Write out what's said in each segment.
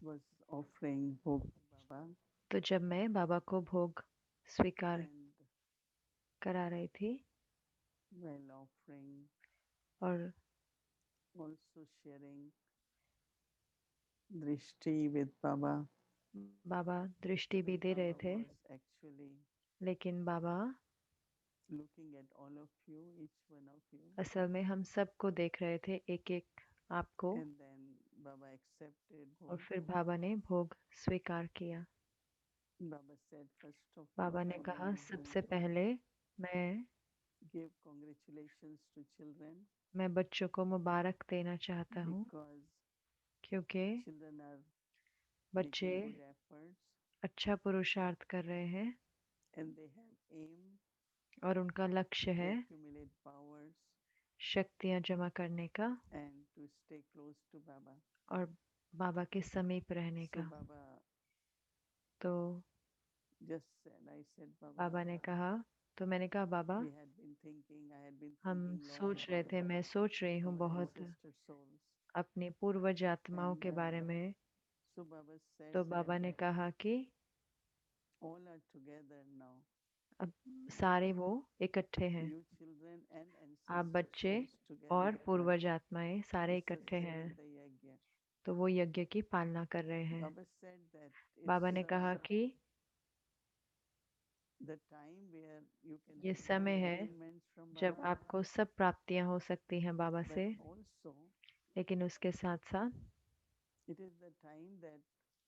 was offering bhog to Baba तो जब मैं बाबा को भोग स्वीकार and करा रही थी while offering, और also sharing drishti with Baba. बाबा दृष्टि भी दे रहे Baba थे, was actually लेकिन बाबा looking at all of you, each one of you, असल में हम सबको देख रहे थे, एक एक आपको। and then Baba accepted और bhog. फिर बाबा ने भोग स्वीकार किया। Baba said, first of all, बाबा ने I कहा want to सबसे पहले मैं give congratulations to children मैं बच्चों को मुबारक देना चाहता हूँ, because क्योंकि children are बच्चे making good efforts अच्छा पुरुषार्थ कर रहे हैं and they have aim और उनका लक्ष्य to है accumulate powers शक्तियाँ जमा करने का and to stay close to Baba. और बाबा के समीप रहने So का। Baba तो just said, I said, Baba, बाबा ने कहा, तो मैंने कहा बाबा, we had been thinking, I had been हम thinking a lot सोच रहे about थे, मैं सोच रही हूँ our बहुत ancestor souls. अपनी पूर्वज आत्माओं And के बारे में। so Baba said तो that बाबा ने कहा कि all are together now. अब सारे वो इकट्ठे हैं, You children and आप ancestor बच्चे souls और together पूर्वज आत्माएं सारे is इकट्ठे हैं। sustaining the yajna. तो वो यज्ञ की पालना कर रहे हैं। Baba said that Baba it's ने कहा कि the time where you can ये have all समय है attainments from जब Baba, आपको सब प्राप्तियां हो सकती हैं बाबा but से, also लेकिन उसके साथ साथ it is the time that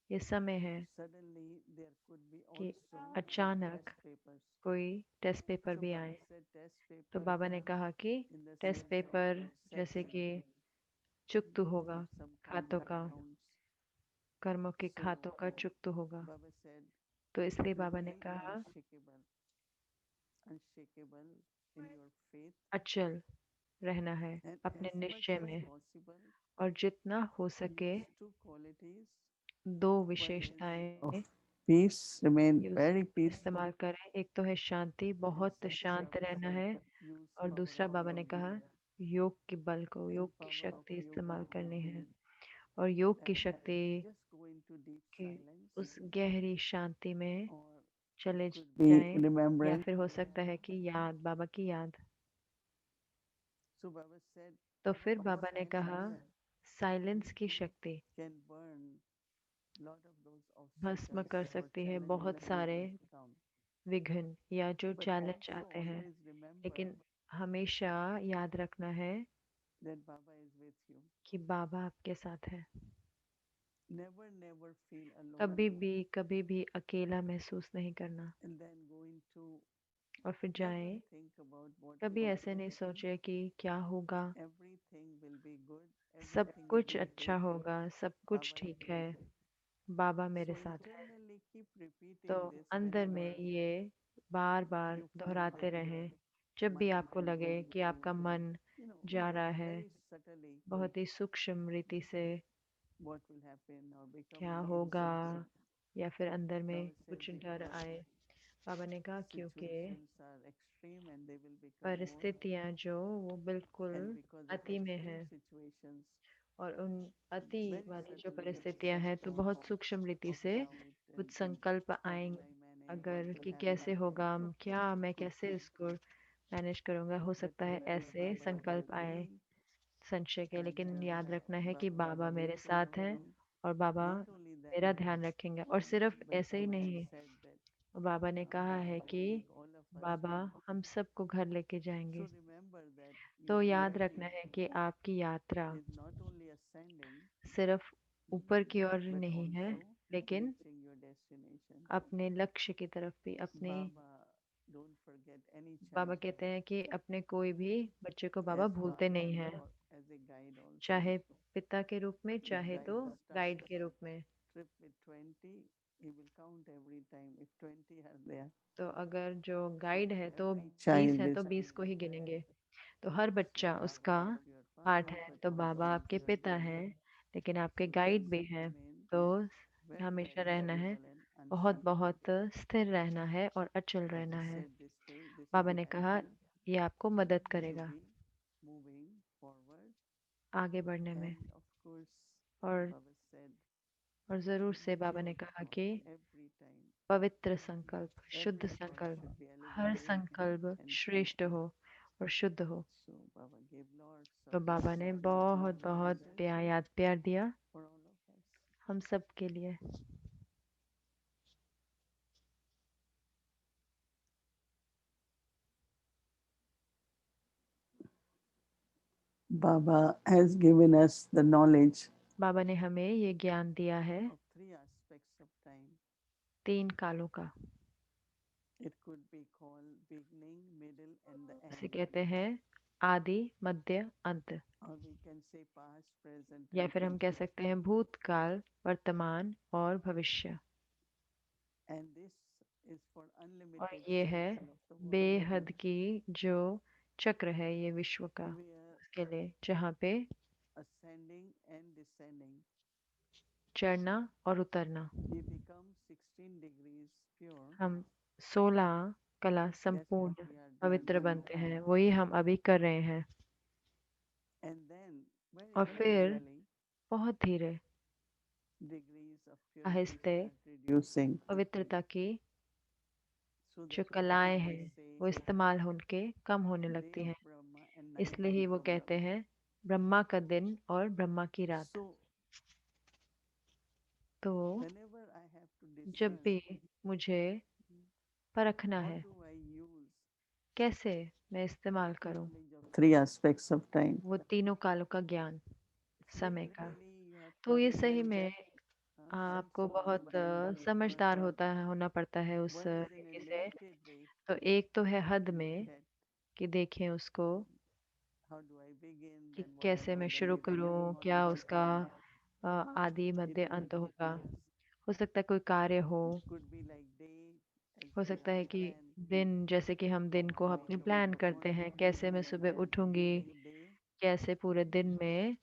ये समय है suddenly there could be कि also some test अचानक papers. कोई टेस्ट पेपर So भी Baba आए। said test तो paper बाबा ने कहा कि in the test sense of paper जैसे settling कि चुकतु होगा, of some खातों karmic का, accounts. कर्मों के So खातों का चुकतु होगा। Baba said, तो इसलिए बाबा ने remain कहा unshakable in your faith, अचल रहना है and अपने as much निश्चय as में, possible, और जितना हो सके use two qualities. दो One is विशेषताएं of peace, remain use very peaceful, इस्तेमाल करें। एक तो है शांति, and बहुत शांत Baba रहना said, है। use और power दूसरा of बाबा ने yogi कहा योग के बल को, and योग की power of शक्ति yogi इस्तेमाल करनी है। breathing, और योग की and शक्ति just go into deep की silence, उस गहरी शांति में or it चले could be जाएं, या remembrance. फिर हो सकता है कि याद, बाबा की याद। So Baba said, तो फिर this बाबा ने कहा silence साइलेंस की शक्ति can burn lot of those भस्म obstacles कर or सकती है challenges बहुत that सारे may come. विघ्न या जो But चैलेंज also आते हैं। always remember लेकिन हमेशा याद रखना है that Baba is with you. कि बाबा आपके साथ है। Never feel alone. कभी भी अकेला महसूस नहीं करना। And then go into, और फिर never जाएं, think about what कभी will ऐसे नहीं happen. सोचे कि क्या होगा। Everything will be good. सब Everything will कुछ be अच्छा great. होगा, सब कुछ Baba is ठीक है, with you. बाबा मेरे So साथ है। internally keep तो repeating this अंदर में whenever ये बार बार you feel दोहराते that your रहें। जब भी mind आपको is लगे going कि to, आपका मन जा रहा है very subtly बहुत ही सूक्ष्म रीति से, what will happen or क्या becoming होगा, anxious. या फिर अंदर में Baba said कुछ डर because आए। बाबा ने कहा क्योंकि situations are extreme and they will become more, परिस्थितियां जो वो बिल्कुल and because of अति में है, extreme situations, और उन अति very वाली जो subtly you परिस्थितियां become हैं तो thoughts बहुत सूक्ष्म रीति of से doubt and कुछ think संकल्प how will आएंगे I manage, what अगर will कि कैसे happen. होगा, क्या मैं कैसे इसको मैनेज करूंगा, हो But सकता है know that ऐसे Baba is संकल्प with आए me, संशय के। and लेकिन याद रखना है कि Baba will बाबा be मेरे looking साथ हैं after. और बाबा Not only that, मेरा ध्यान रखेंगे। और सिर्फ but ऐसे ही Baba has नहीं, said that बाबा ने कहा Baba है will कि take all of us Baba home. हम सबको घर लेके So जाएंगे। remember that तो your याद journey रखना है कि आपकी यात्रा is not only ascending, सिर्फ ऊपर की ओर but नहीं है, also लेकिन reaching your destination. अपने लक्ष्य की तरफ भी अपने। Baba, don't forget any Baba child कहते हैं कि अपने कोई भी बच्चे को बाबा as भूलते father नहीं हैं, or as a guide also. चाहे पिता के रूप में If चाहे guide तो गाइड starts के रूप में। trip with 20, he will count every time if 20 are there. तो अगर जो So गाइड है तो every 20 child है is तो 20 को ही गिनेंगे। तो हर so बच्चा Baba उसका is your पार्ट father, है। but तो also बाबा is आपके your पिता guide. हैं, लेकिन आपके So गाइड just भी हैं। remain तो very हमेशा रहना है, stable and बहुत unshakable. बहुत स्थिर रहना है और अचल Baba रहना है। said this will, this Baba will ने help कहा you ये आपको मदद to करेगा be moving forward. आगे बढ़ने में। And of course, और Baba said और जरूर से बाबा ने कहा कि every time. पवित्र संकल्प, शुद्ध Every thought संकल्प, should be हर elevated संकल्प and श्रेष्ठ pure. हो और शुद्ध हो। So Baba gave lots तो of बाबा ने beautiful बहुत बहुत reminders प्यार याद प्यार दिया for all of us. हम सब के लिए। Baba has given us the knowledge बाबा ने हमें ये ज्ञान दिया है of three aspects of time. 3 कालों का। It could be called beginning, middle, and the इसे end. कहते हैं आदि, मध्य, अंत। Or we can say past, present, या and फिर हम कह future. सकते हैं भूतकाल, वर्तमान और भविष्य। And this is for और unlimited ये है cycle of the world, बेहद की जो चक्र है ये विश्व का, where उसके लिए जहाँ पे ascending and descending, चढ़ना और उतरना। we become 16 degrees pure. हम 16 कला That's what संपूर्ण we are doing पवित्र right बनते now. हैं, वही हम अभी कर रहे हैं। And then, very और फिर gradually, बहुत धीरे degrees of purity आहिस्ते start reducing. पवित्रता की So जो that's why कलाएं Baba हैं वो says, इस्तेमाल होके कम होने day लगती of हैं। Brahma and night इसलिए of ही वो Brahma. कहते हैं ब्रह्मा का दिन और ब्रह्मा की रात। So तो whenever I have to जब discern भी मुझे परखना what है do I use कैसे मैं इस्तेमाल that करूं knowledge of three aspects of time, वो तीनों कालों का ज्ञान it's समय का, literally you have to तो ये be सही very में आपको बहुत self-aware समझदार because होना पड़ता है उस one is in a रीति से। limited way तो एक तो है हद में that कि देखें उसको how do I begin, कि then what will कैसे be मैं the शुरू middle and करूं, what क्या is the उसका end. आदि It मध्य could अंत be होगा। years, हो सकता है कोई कार्य हो, it could be like day as हो we सकता have है to कि plan दिन, जैसे कि हम दिन को how I अपनी shall प्लान wake up करते हैं, morning, कैसे मैं then I सुबह have to उठूंगी, during day कैसे पूरे दिन में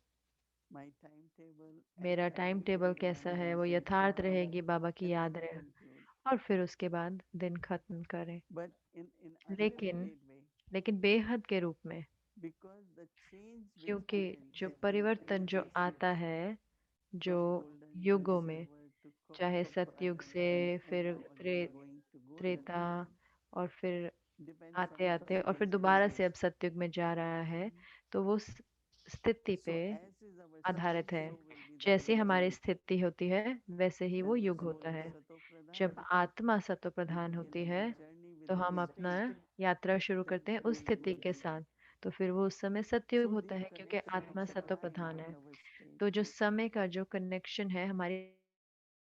my timetable as मेरा I टाइम टेबल fulfill कैसा है वो memorization यथार्थ रहेगी, बाबा की and याद then रहे, conclude. और फिर उसके बाद दिन खत्म करें। But in लेकिन unlimited way, लेकिन बेहद के रूप में, because the change which क्योंकि happens जो in परिवर्तन जो ages आता है, जो from golden to युगों में, silver to चाहे copper सतयुग से and फिर now again going to golden, Treta और फिर depends on आते the आते और फिर change दोबारा stages. से अब सतयुग में जा रहा है, तो वो स्थिति पे So as is our आधारित stage, है। so will be the जैसी युग. हमारी स्थिति होती है वैसे ही वो When the युग soul होता is है। sato pradhan, जब आत्मा सत्व we प्रधान begin होती our है journey with तो that हम अपना state, यात्रा शुरू then करते हैं we उस will स्थिति go के to साथ। that. तो फिर वो उस समय सतयुग So होता this है क्योंकि connection of आत्मा the सत्व time प्रधान with है। our state. तो जो समय का जो कनेक्शन है हमारी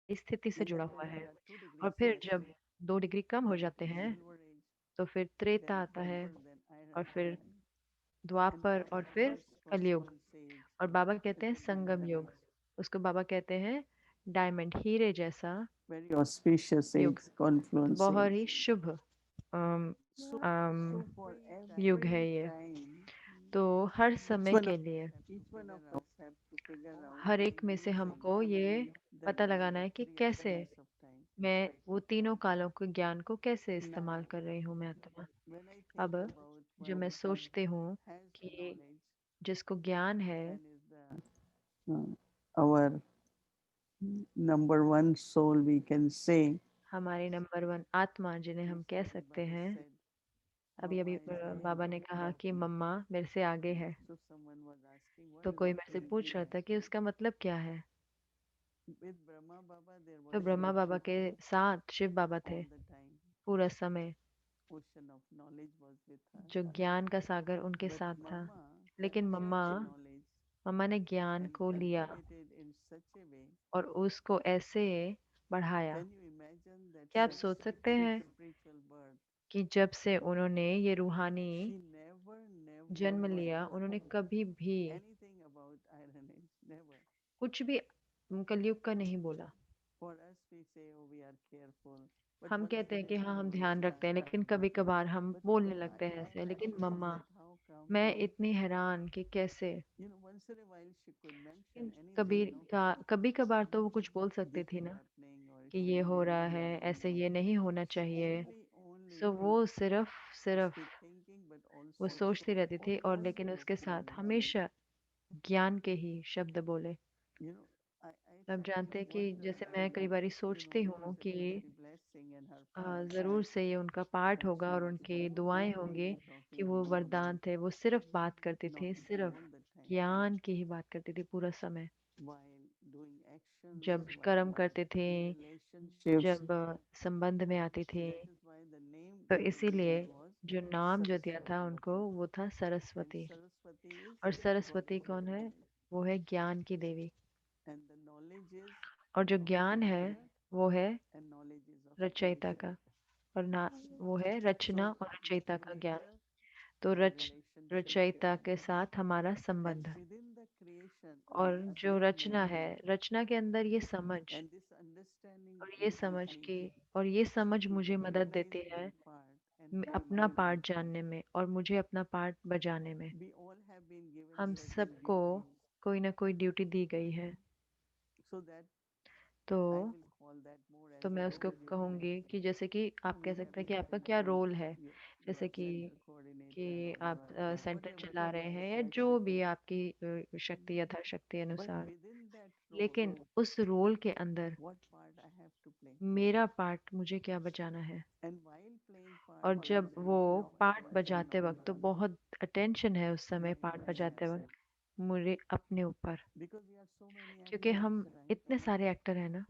स्थिति से And then जुड़ा हुआ when we है। are 2 degrees और फिर less, जब 2 डिग्री कम हो then it जाते is हैं silver age, तो फिर त्रेता then आता है, copper, then और iron, फिर and द्वापर, Baba और फिर calls for कलयुग। soul's age, और बाबा कहते which हैं is the संगम युग, diamond. उसको बाबा कहते हैं डायमंड, हीरे जैसा Very auspicious युग। age, तो confluence बहुत age. He Shubh um, So, um, for युग है every ये। time, तो हर each समय one of के us लिए have to figure out her by एक में से using हमको ये the पता knowledge लगाना of है कि three कैसे aspects of time. मैं वो तीनों कालों के ज्ञान को कैसे Now, इस्तेमाल कर रही हूँ मैं आत्मा। when I think अब about जो one मैं who सोचती हूँ has the कि knowledge जिसको ज्ञान है, and is our number one soul, we can say, हमारी नंबर वन आत्मा जिन्हें हम कह recently सकते Baba हैं। said, अभी Mama अभी is ahead. बाबा ने कहा कि मम्मा मेरे से आगे है। So someone was asking, what तो does कोई it मेरे से mean? पूछ रहा था कि उसका मतलब क्या है। With Brahma Baba, there तो was ब्रह्मा बाबा के साथ शिव बाबा all थे the time. पूरा समय, Ocean of knowledge was with her. जो ज्ञान का सागर उनके But साथ था। Mama लेकिन captured मम्मा the knowledge मम्मा ने ज्ञान and को लिया cultivated in such a way. और उसको ऐसे बढ़ाया। Can you imagine that क्या आप such सोच सकते हैं spiritual birth? कि जब से उन्होंने ये रूहानी She never जन्म लिया, उन्होंने spoke कभी भी anything about Iron Age. Never. कुछ भी कलयुग का नहीं बोला। For us, we say, oh, we are careful. But हम once कहते we हैं कि have हाँ to हम ध्यान रखते हैं, understand. लेकिन कभी कभार हम But बोलने लगते हैं ऐसे। I लेकिन feel mamma, that how come, मैं इतनी हैरान कि कैसे, once in a while she could mention कभी anything, no? कभी कभार तो वो कुछ बोल सकती This थी is ना happening or it कि ये shouldn't हो be रहा है, happening. ऐसे ये नहीं होना She चाहिए। only सो वो सिर्फ सिर्फ be thinking, but वो also सोचती रहती थी, और always लेकिन उसके focusing साथ on knowledge. हमेशा ज्ञान के ही शब्द बोले। You know, I आप जानते हैं कि what जैसे मैं कई बारी सोचती it हूँ is कि going to be blessing in her part ज़रूर से ये उनका पार्ट that होगा she और was उनके दुआएं होंगे only कि talking वो about वरदान थे, knowledge, वो सिर्फ बात करते थे, knowledge सिर्फ all the time, ज्ञान की ही बात करते थे पूरा समय। while doing actions, जब कर्म while करते थे, in relationships. जब संबंध में आते So थे, that is why the name तो given इसीलिए was जो नाम जो दिया था Saraswati. उनको वो था And सरस्वती। Saraswati is और सरस्वती goddess of कौन है? knowledge. वो है ज्ञान की देवी। And the knowledge is और जो of ज्ञान है creator वो है and knowledge is of रचयिता creation. का। और ना वो है So रचना और the रचयिता का ज्ञान। creator, तो the रच relationship रचयिता between के us. साथ हमारा And संबंध। within the creation, the और जो रचना है, understanding, रचना के अंदर ये समझ, and this understanding और ये brings समझ with me की, और ये समझ to मुझे मदद recognize देती है my part and bring अपना me back. पार्ट जानने में और मुझे अपना पार्ट बजाने में। We all have been given हम certain सबको duties, कोई ना कोई ड्यूटी दी गई है। so that तो I will call that more तो as a मैं उसको role. कहूँगी कि जैसे कि आप We कह have सकते हैं कि आपका different क्या roles. रोल है। You जैसे are center coordinator कि or you आप are सेंटर whatever चला रहे हैं या aspect जो it भी is. आपकी शक्ति यथाशक्ति But अनुसार। within that role, लेकिन उस रोल के अंदर what part I have to play. मेरा पार्ट मुझे क्या बजाना है। And while playing part, और there जब is a वो lot of पार्ट attention बजाते on वक्त me, तो बहुत अटेंशन है उस समय not पार्ट on बजाते myself. वक्त मुझे अपने ऊपर। Because we are so many क्योंकि actors, हम right? इतने सारे एक्टर हैं ना।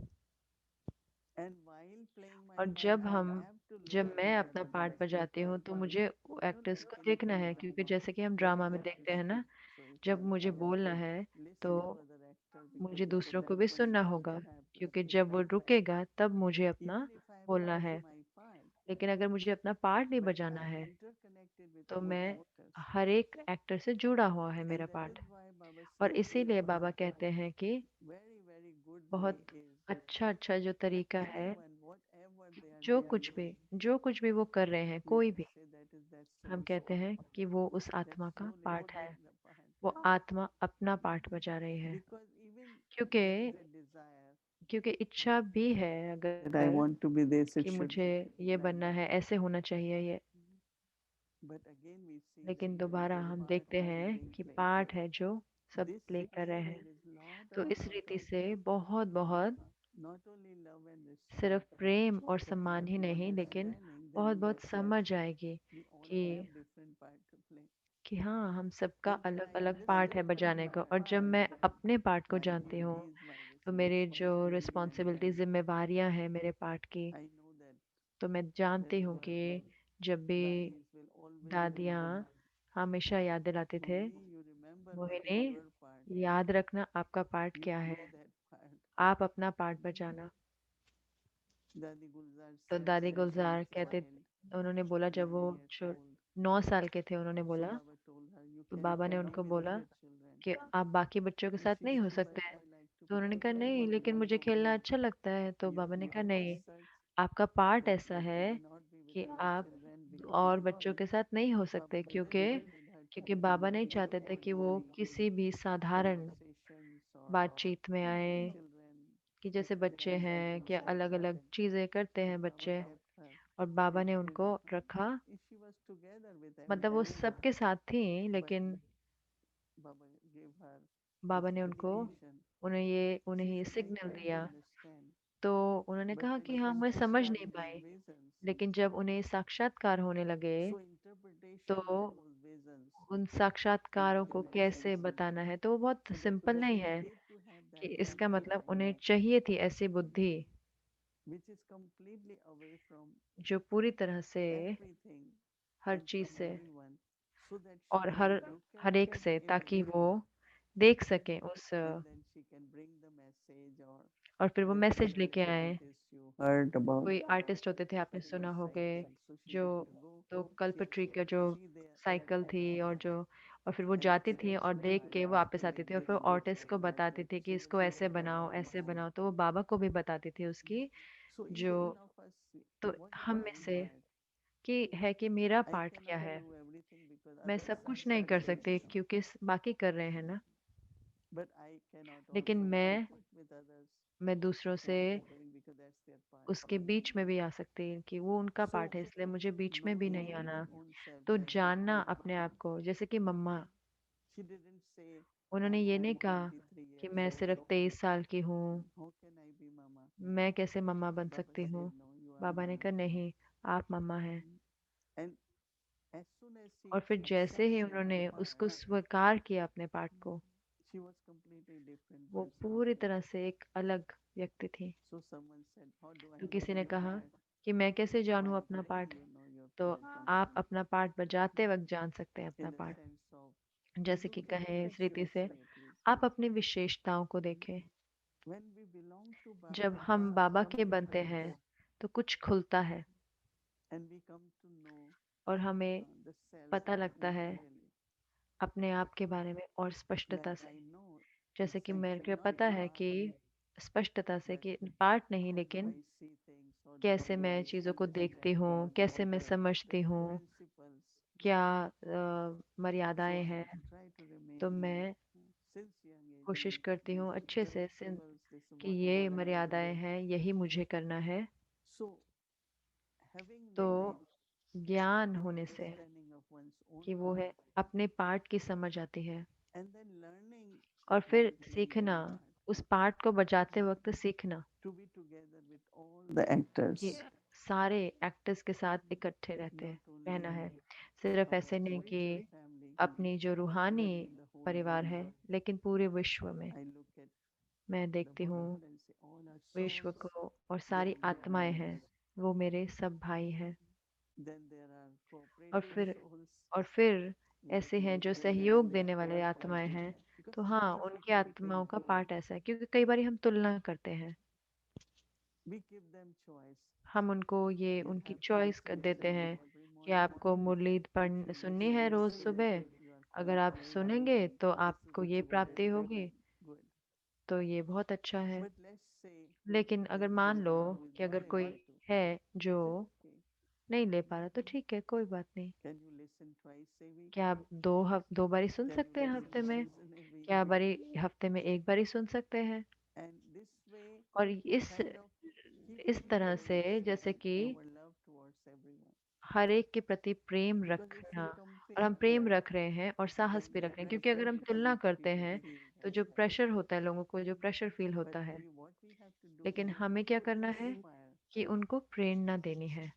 And while playing my और part, I have to look जब मैं into अपना other पार्ट guys बजाती हूँ because तो मुझे एक्टर्स like को देखना anything है, क्योंकि drama, जैसे कि हम when I ड्रामा में have to देखते हैं ना, speak, so if जब मुझे I have बोलना to है तो listen to other actor because मुझे okay, दूसरों को that भी point सुनना also होगा, I have to क्योंकि speak. जब वो रुकेगा तब मुझे अपना Even if I have to बोलना play है। my part, लेकिन अगर मुझे अपना पार्ट नहीं but बजाना I'm है interconnected with तो all मैं actors. हर एक एक्टर से जुड़ा हुआ है And मेरा that part. is why Baba और says इसीलिए बाबा कहते हैं कि very, very good way बहुत is अच्छा अच्छा जो that तरीका है, anyone, whatever जो they are कुछ भी doing, जो कुछ भी वो कर रहे हैं, we कोई can भी, say that is that हम soul कहते song. हैं कि वो उस That आत्मा का soul is पार्ट है। playing the part. वो आत्मा अपना पार्ट बजा रही है। Because even क्योंकि there is a desire क्योंकि इच्छा भी है that I अगर want to be this, it कि should मुझे be ये like बनना that. है, ऐसे होना चाहिए ये। But again, we see that लेकिन there is दोबारा a हम part देखते which is हैं being कि played. पार्ट है जो सब This प्ले कर way, रहे हैं। there is तो इस lot रीति of से बहुत बहुत not only love and सिर्फ respect, प्रेम और but सम्मान ही नहीं, लेकिन understanding that बहुत बहुत yes, समझ आएगी we all कि have different part to play. हाँ, हम सबका And when अलग I अलग पार्ट है understood my बजाने का। और जब part, मैं अपने पार्ट को my जानती हूँ duties, my तो मेरे जो responsibility, and रिस्पॉन्सिबिलिटी then जिम्मेवारियां हैं मेरे पार्ट की, I know that तो मैं that जानती हूँ कि जब भी daddies will always दादियाँ remind, हमेशा याद दिलाते थे, Moini, you remember what is Mohini your part. याद रखना आपका पार्ट You क्या है, play that part. आप अपना पार्ट बजाना। Dadi Gulzar तो दादी said she was गुलजार कहते, child, उन्होंने बोला जब वो 9 years old. 9 साल के थे, उन्होंने So बोला, Baba told her, you तो can बाबा ने play उनको with बोला other children. कि आप बाकी बच्चों के And साथ she नहीं हो said, but सकते हैं। I like to तो उन्होंने play. कहा That नहीं, was लेकिन enough मुझे for खेलना me. अच्छा लगता है। तो बाबा ने You कहा have नहीं, such आपका पार्ट that ऐसा you है cannot be with कि other आप children because और बच्चों के साथ नहीं हो Baba सकते, never wanted her to क्योंकि be बाबा नहीं in चाहते थे कि वो ordinary किसी भी साधारण conversations or बातचीत में आए, children कि if जैसे they बच्चे are हैं doing कि अलग something. अलग चीजें करते So हैं Baba बच्चे। kept her और बाबा ने with उनको रखा, if she was together with मतलब वो everyone, सबके साथ थी, but लेकिन Baba gave her this बाबा ने उनको indication. उन्हें She ये said, I सिग्नल can't दिया। understand. तो उन्होंने But कहा when कि हाँ, मैं people समझ start नहीं getting पाई। visions, लेकिन जब उन्हें साक्षात्कार होने लगे so तो interpretation of those visions उन is साक्षात्कारों को very कैसे sensitive. बताना है, तो वो बहुत So that सिंपल they नहीं है। needed to have कि that इसका मतलब sensitive उन्हें mind, चाहिए थी ऐसी बुद्धि which is completely away from जो पूरी तरह से everything हर and चीज from से everyone, so that she और can look हर at एक it से, in ताकि वो vision देख सके उस, and then she can bring the message or और फिर वो different मैसेज लेके आए। artists you heard about. कोई आर्टिस्ट होते थे, आपने He सुना was होगे, cycling, so she जो had to go. तो She कल्पट्री का जो she there that साइकिल थी, place, और जो, और फिर वो and जाती थी that's और when देख के Baba वापस आती explained थी और फिर very आर्टिस्ट को beautifully बताती that थी कि she इसको ऐसे had बनाओ, that ऐसे vision. बनाओ, तो वो बाबा को भी बताती थी उसकी So each जो। one of us, तो what is हम में my से part? कि है कि मेरा I पार्ट क्या cannot है। do everything because मैं others सब are कुछ नहीं कर suffering, सकती क्योंकि बाकी कर रहे हैं ना। but I cannot लेकिन also meditate with others मैं दूसरों से what they are doing because that's their part. उसके बीच में भी आ सकती है कि वो उनका पार्ट So है, इसलिए मुझे बीच में भी knowing नहीं आना। own self तो that जानना अपने आप को, जैसे कि मम्मा she didn't say उन्होंने I'm ये नहीं only कहा 23 कि years मैं old. सिर्फ 23 साल की हूँ, How can I be mama? मैं कैसे मम्मा बन Baba सकती said, हूँ। no, you are बाबा ने mama. कहा नहीं, आप मम्मा हैं। And as soon as she और फिर जैसे ही accepted her उन्होंने part, उसको स्वीकार किया अपने पार्ट को, she was completely different वो person. पूरी तरह से एक अलग व्यक्ति थी। So someone said, how do I तो know किसी ने my कहा part? कि मैं कैसे जानूँ While अपना playing, part. you know your तो part आप completely. अपना पार्ट बजाते वक्त जान सकते हैं अपना In the part. sense of, we जैसे कि look at कहें इस रीति से, specialities. आप अपनी विशेषताओं को देखें। When we belong to जब Baba, हम बाबा के something बनते clicks हैं तो कुछ खुलता है and we come to know और हमें the self पता लगता more है clearly. अपने आप के बारे में और स्पष्टता Like से। I know जैसे it's कि मेरे actually को not पता the है कि part, स्पष्टता से but कि पार्ट नहीं, how do लेकिन I see things, how कैसे do मैं I चीज़ों को देखती understand हूँ, कैसे मैं the समझती हूँ, principles. क्या So मर्यादाएं I हैं। try to तो remain मैं since young age कोशिश that करती हूँ these अच्छे से principles, this कि whatever ये I have to मर्यादाएं do. हैं, यही मुझे करना है। So having तो knowledge ज्ञान and होने से understanding of one's own कि वो part, है अपने पार्ट की समझ आती है, and then learning और while फिर playing सीखना, that part, उस पार्ट को बजाते वक्त सीखना to be together with all the कि actors, सारे एक्टर्स के साथ इकट्ठे not रहना only है। सिर्फ our ऐसे नहीं कि spiritual family, अपनी जो रूहानी but in the whole परिवार है, universe. लेकिन पूरे विश्व में I look at मैं the देखती हूँ world and say, all are विश्व souls, को, और they सारी are my आत्माएं brothers. हैं, वो मेरे सब भाई हैं। Then there are और cooperative फिर souls, और फिर like ऐसे हैं जो they सहयोग really देने वाले आत्माएं cooperate. हैं। Because तो हाँ, उनकी scientifically आत्माओं का proven, पार्ट ऐसा है, क्योंकि कई बार हम तुलना करते हैं। we give them choice. हम उनको ये You उनकी have to चॉइस कर listen to देते हैं me every कि morning. आपको मुरली If पढ़ you सुननी listen है to रोज me, सुबह। you are अगर आप qualified. सुनेंगे तो This is आपको the ये good प्राप्ति effect. होगी। Good. तो ये बहुत अच्छा है। But let's say लेकिन there अगर is मान लो someone who is कि not अगर कोई able to. है जो Is it okay? नहीं ले पा रहा, तो ठीक है, कोई बात नहीं। Can you listen twice a week? क्या आप दो बारी सुन Can you सकते हैं listen हफ्ते में? once in a week? क्या बारी हफ्ते में एक बारी सुन सकते हैं? And this way, और we इस kind of keep इस तरह से, जैसे कि our love towards everyone. हर एक के प्रति प्रेम Because if रखना, we और हम compare, प्रेम रख रहे हैं और then साहस भी the रख रहे हैं, क्योंकि अगर pressure हम तुलना करते people हैं feel तो that. जो प्रेशर होता है, लोगों को जो प्रेशर फील But होता है। what we have to do लेकिन is हमें क्या करना है inspire. कि उनको प्रेरणा देनी है।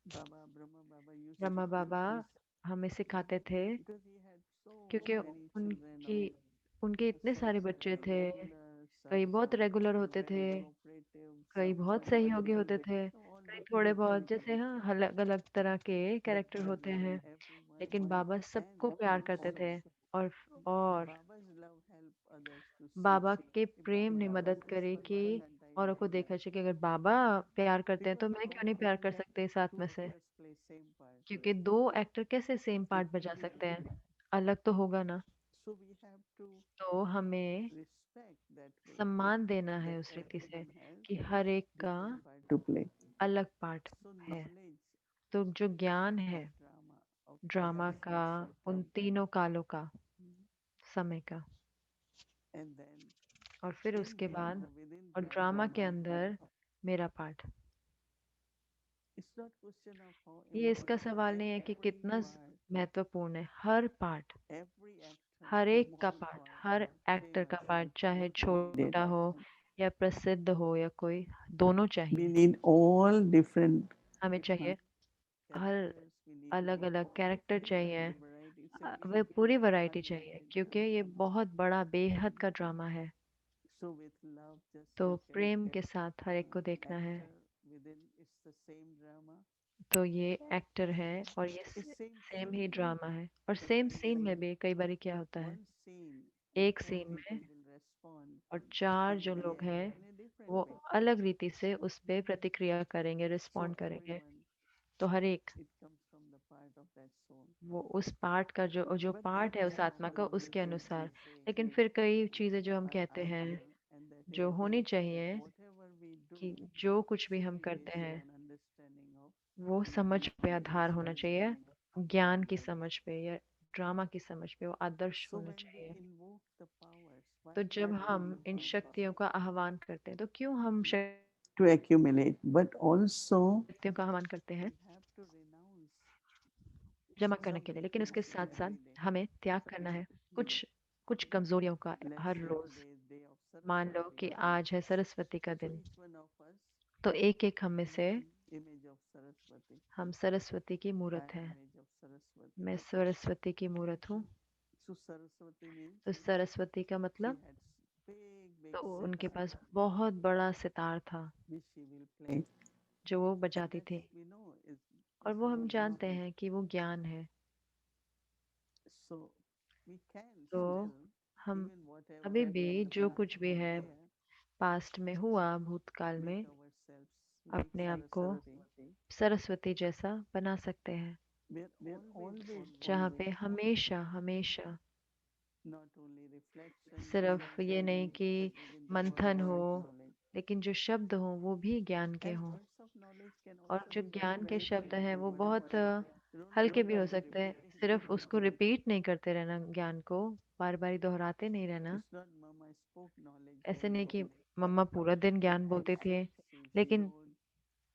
Baba, Brahma Baba used to Brahma teach Baba this हमें सिखाते थे, because he had so क्योंकि many children उनकी of उनके इतने some सारे बच्चे थे। irregular, कई some बहुत रेगुलर होते थे, very cooperative, कई some बहुत सहयोगी whatever. होते थे, So all कई थोड़े different बहुत, जैसे characters. हाँ अलग अलग तरह के But कैरेक्टर he होते loved हैं। everyone. लेकिन बाबा And सबको प्यार करते also, थे। और और Baba's love helped others to see. बाबा के If प्रेम Baba ने loves मदद this करी कि person, and I औरों love को that. देखा चाहिए कि अगर बाबा प्यार करते हैं Because तो मैं how क्यों नहीं प्यार can कर सकते इस two आत्मा से। actors play same part? क्योंकि दो एक्टर कैसे सेम It पार्ट will बजा be सकते हैं, different. अलग तो होगा ना। So we have to तो हमें respect that way, सम्मान देना that है उस रीति से everyone has कि हर एक का different part to play. अलग पार्ट So है। knowledge तो जो ज्ञान of है drama, of all ड्रामा का, aspects of उन time, तीनों कालों का, समय का, and then और फिर in उसके बाद, within और drama, ड्रामा के my part. अंदर मेरा part. It's not question of how ये इसका important सवाल नहीं है कि every कितना part, महत्वपूर्ण है। हर पार्ट, every actor, हर एक का small पार्ट, part, हर एक्टर का famous, पार्ट, चाहे needed. छोटा हो या प्रसिद्ध हो या कोई, दोनों We चाहिए। need all different हमें चाहिए हर characters. We need अलग अलग कैरेक्टर चाहिए। the variety. It's a वह big, पूरी वैरायटी चाहिए, unlimited क्योंकि drama. ये बहुत बड़ा बेहद का ड्रामा है। So with love, just तो look at प्रेम के साथ हर एक को देखना है। actor within. It's the same drama. तो ये एक्टर है और ये It's same same scene. He drama है। और But सेम in सीन में भी कई बार क्या होता है, one scene, एक four सीन people में will respond और चार and जो लोग हैं react in a different वो way. अलग रीति से उस पे प्रतिक्रिया करेंगे, So रिस्पॉन्ड करेंगे। everyone, तो हर एक it comes from the part of that soul. वो उस पार्ट का, जो जो But पार्ट there है are उस some आत्मा का, उसके phrases we अनुसार। say लेकिन फिर कई which चीज़ें जो हम are कहते हैं ideal, and that जो is होनी that चाहिए, whatever we do कि जो कुछ भी should हम be करते based हैं on understanding of वो समझ पे आधार knowledge, होना चाहिए, understanding of ज्ञान की drama. समझ पे या ड्रामा की समझ पे, वो आदर्श So होना when we चाहिए। invoke the powers, why तो we जब are हम invoking इन powers? शक्तियों का आह्वान करते हैं, तो क्यों हम To accumulate, but also शक्तियों का आह्वान करते हैं? we have to renounce जमा करने some के लिए, लेकिन things उसके साथ साथ every day. हमें त्याग करना है कुछ कुछ कमजोरियों का Let's her say rose. today is day of मान लो Saraswati. कि आज है सरस्वती का So दिन, each one of us तो एक एक हम में is से an image of Saraswati. हम सरस्वती की I मूरत am हैं। image of Saraswati. मैं सरस्वती की मूरत हूँ। So Saraswati means तो सरस्वती का she मतलब, had big तो उनके sitar पास बहुत बड़ा सितार था which she will play. जो वो And बजाती that थी। we know और is वो हम जानते wisdom. हैं कि वो ज्ञान है। So we can तो still, हम even whatever अभी भी in the जो past कुछ भी was है, there, पास्ट में हुआ, भूतकाल make में, ourselves like अपने आप को Saraswati. सरस्वती जैसा बना सकते हैं। We're always जहाँ पे always हमेशा हमेशा not only reflection, सिर्फ ये नहीं reflection, कि but even the मंथन words हो, of knowledge. लेकिन जो शब्द हो वो भी ज्ञान के And हों। words of knowledge can और also जो be very, ज्ञान के very शब्द हैं वो playful. बहुत You don't हल्के have भी to हो be सकते हैं। repeating सिर्फ things. उसको रिपीट नहीं करते रहना, ज्ञान को बार बार दोहराते नहीं रहना। It's not Mama spoke knowledge ऐसे whole नहीं कि day. मम्मा पूरा दिन Her ज्ञान बोलते थे, actions, she लेकिन showed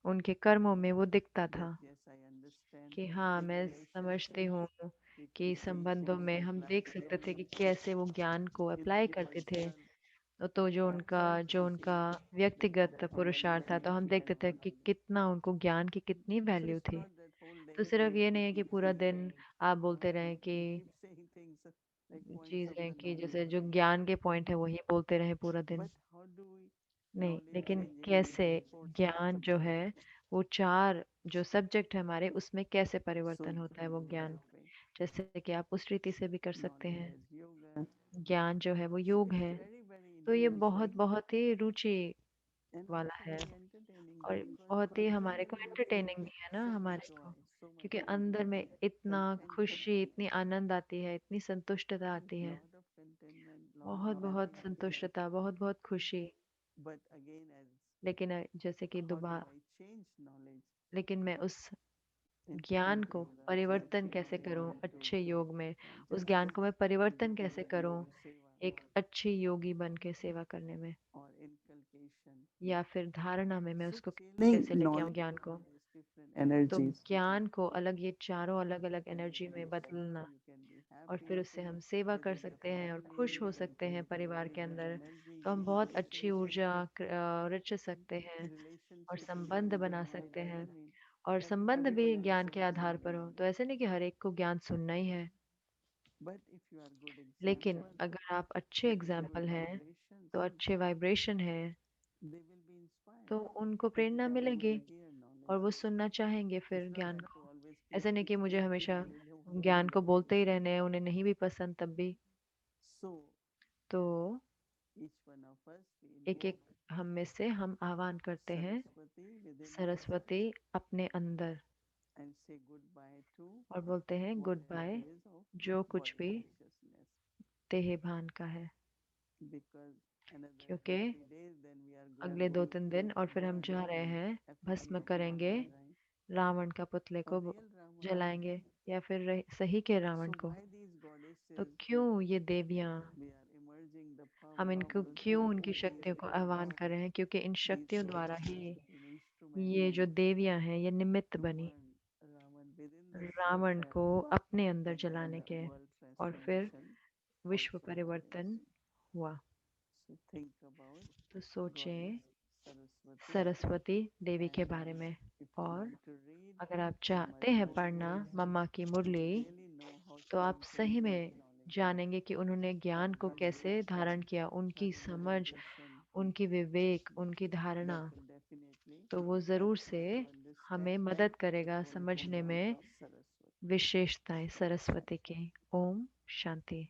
उनके कर्मों में वो दिखता that था yes, I understand कि हाँ, in मैं समझती relationships, हूँ कि संबंधों situations, में हम देख सकते थे कि कैसे वो ज्ञान को in अप्लाई their करते थे। personal तो जो उनका choices. व्यक्तिगत पुरुषार्थ था, तो हम देखते थे कि कितना उनको ज्ञान की कितनी So वैल्यू it's थी। not that whole तो day सिर्फ ये नहीं है कि keep पूरा saying दिन आप बोलते रहें कि we keep saying things like points of चीजें, the कि knowledge. जैसे जो ज्ञान के पॉइंट है वही बोलते रहे पूरा दिन। But how do we नहीं, knowledge लेकिन changing कैसे into four ज्ञान जो subjects? है वो चार जो सब्जेक्ट है हमारे, उसमें कैसे So परिवर्तन it होता है can वो be ज्ञान। that way. जैसे कि आप उस रीति से भी कर सकते Knowledge हैं। as yoga. ज्ञान जो है वो So योग it's है। very, very तो ये interesting बहुत बहुत ही रुचि and वाला also है, very entertaining और because बहुत ही हमारे को internally we feel एंटरटेनिंग भी है ना so much हमारे joy, को। so much क्योंकि peace, अंदर में इतना contentment. खुशी, इतनी आनंद आती है, इतनी संतुष्टता आती है। Lot of contentment, lot of बहुत बहुत happiness. संतुष्टता, बहुत बहुत खुशी। But again, as लेकिन जैसे कि how do दोबारा, I change knowledge लेकिन मैं उस ज्ञान into को yoga, परिवर्तन into कैसे knowledge करूं into अच्छे योग में, उस just ज्ञान को मैं to परिवर्तन become कैसे a करूं yoga seva एक अच्छी योगी बन के सेवा करने में, or inculcation. या फिर धारणा में मैं So उसको changing कैसे लेके आऊं knowledge ज्ञान into को। these different तो energies. ज्ञान को अलग, ये चारों अलग अलग You एनर्जी can be में sad, बदलना, you can be और happy फिर उससे हम सेवा कर within the सकते हैं और family, खुश हो and सकते हैं create a परिवार very के good अंदर। energy, तो हम good बहुत अच्छी ऊर्जा relationship, रच सकते हैं और relationship is संबंध very बना divided. सकते I हैं। mean, और संबंध भी everybody ज्ञान के listens to आधार पर knowledge. हो, तो ऐसे नहीं कि हर एक को ज्ञान सुनना ही है। But if you are good लेकिन example, अगर आप अच्छे with good एग्जाम्पल हैं, vibrations, तो अच्छे वाइब्रेशन है, they will be inspired तो उनको and प्रेरणा they want मिलेगी to hear और knowledge. वो सुनना चाहेंगे It's फिर not ज्ञान have to को। always ऐसा नहीं कि मुझे keep हमेशा telling them one ज्ञान thing. को बोलते ही रहने हैं, उन्हें नहीं भी पसंद तब भी। So तो each one of us we एक एक invoke हम में से हम आह्वान करते हैं Saraswati within us सरस्वती अपने अंदर, and say goodbye to और बोलते हैं good whatever bye is of जो कुछ body भी consciousness. देह भान का है। Because another क्योंकि 2-3 days then we are अगले going दो तीन दिन और फिर हम burn जा रहे हैं, भस्म effigy of करेंगे Ravan, right? रावण का पुतले Or को, real Ravan. जलाएंगे, या फिर सही के रावण So को। why these तो goddesses क्यों ये देवियाँ, we are emerging the हम इनको powerful क्यों through उनकी these शक्तियों को आह्वान कर रहे हैं, क्योंकि इन these शक्तियों द्वारा goddesses ही became instruments ये जो देवियाँ हैं ये निमित्त to बनी burn Ravan within the Ravan center को अपने अंदर and then जलाने the के, world और फिर transformation विश्व also happens. परिवर्तन हुआ। So think about तो goddess सोचें Saraswati सरस्वती देवी के and बारे में। if you और want to read अगर आप चाहते Mama's हैं पढ़ना Murli, मम्मा की you'll Murali, really know how तो she आप सही inculcated में knowledge जानेंगे कि उन्होंने ज्ञान को from कैसे धारण किया, उनकी समझ, transcendentation. उनकी विवेक, उनकी धारणा। That will definitely तो वो help ज़रूर us से to हमें understand मदद the करेगा qualities समझने में of Saraswati. विशेषताएं सरस्वती की। ओम शांति।